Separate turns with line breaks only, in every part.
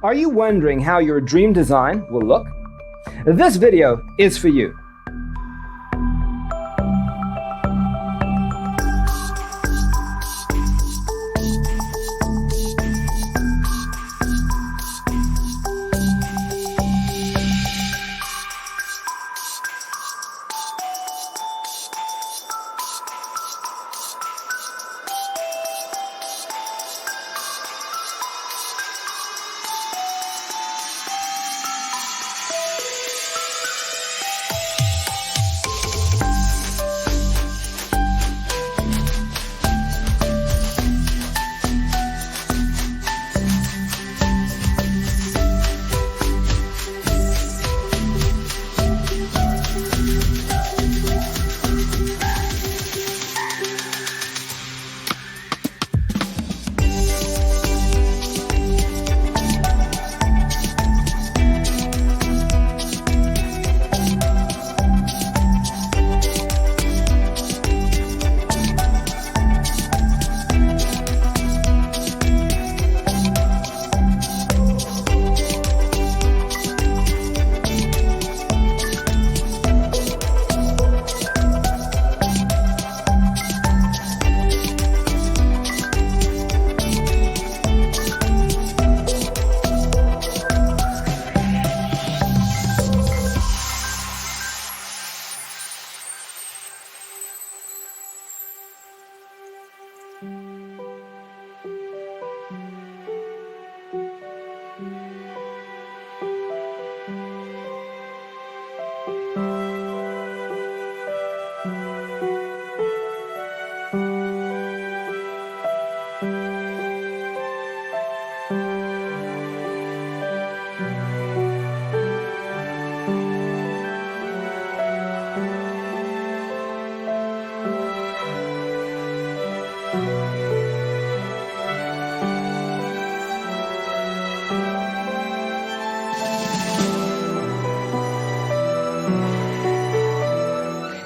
Are you wondering how your dream design will look? This video is for you.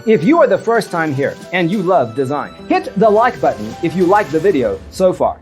If you are the first time here and you love design, hit the like button if you like the video so far.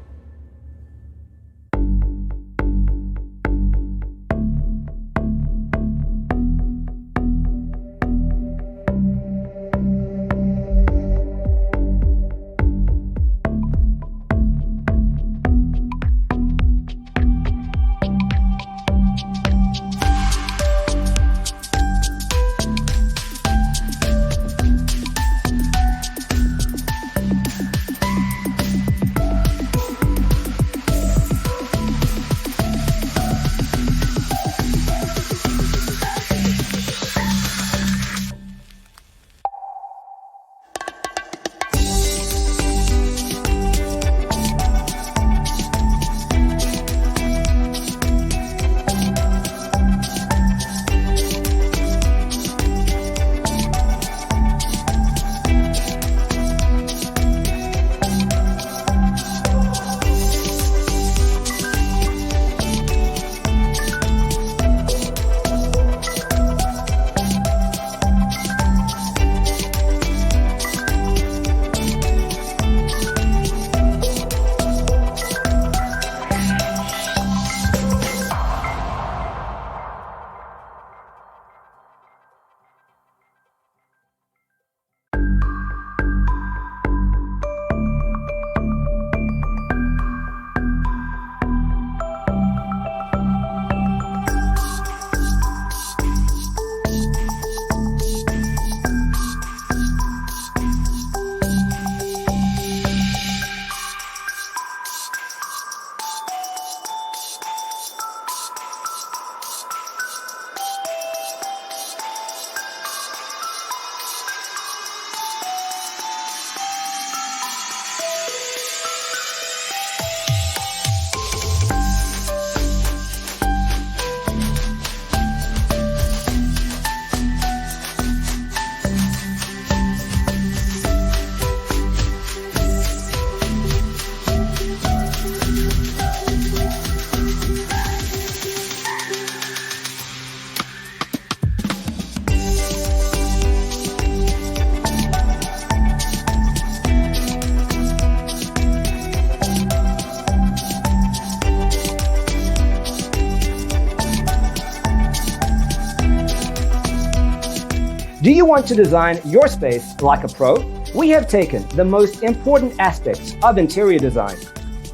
Do you want to design your space like a pro? We have taken the most important aspects of interior design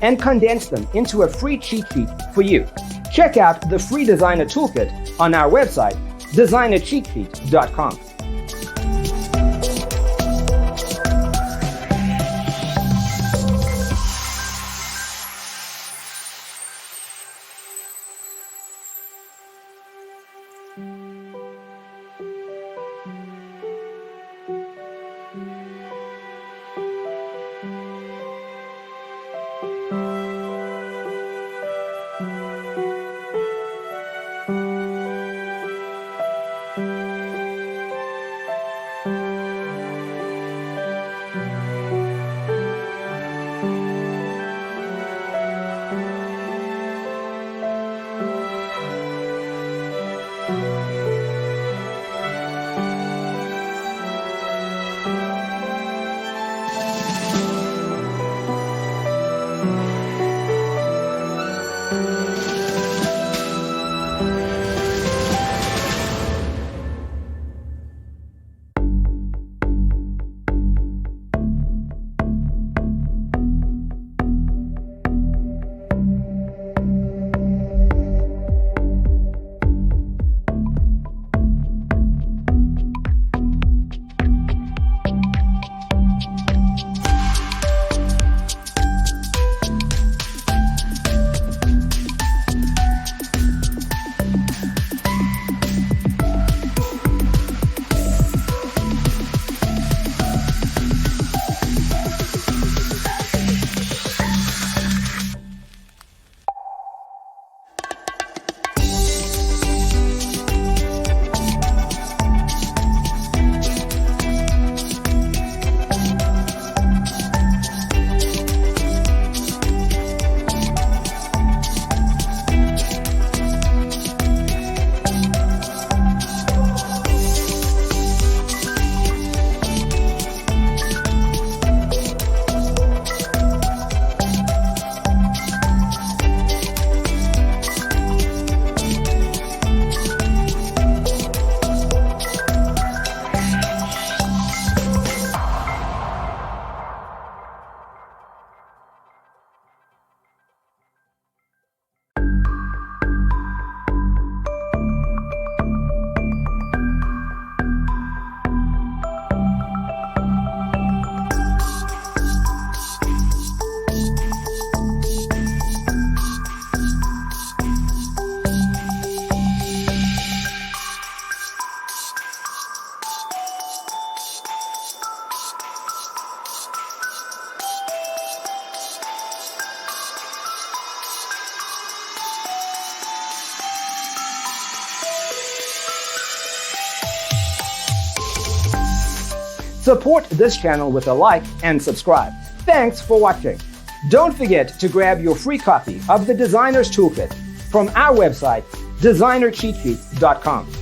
and condensed them into a free cheat sheet for you. Check out the free designer toolkit on our website, designercheatsheet.com. Support this channel with a like and subscribe. Thanks for watching. Don't forget to grab your free copy of the Designer's Toolkit from our website, designercheatsheet.com.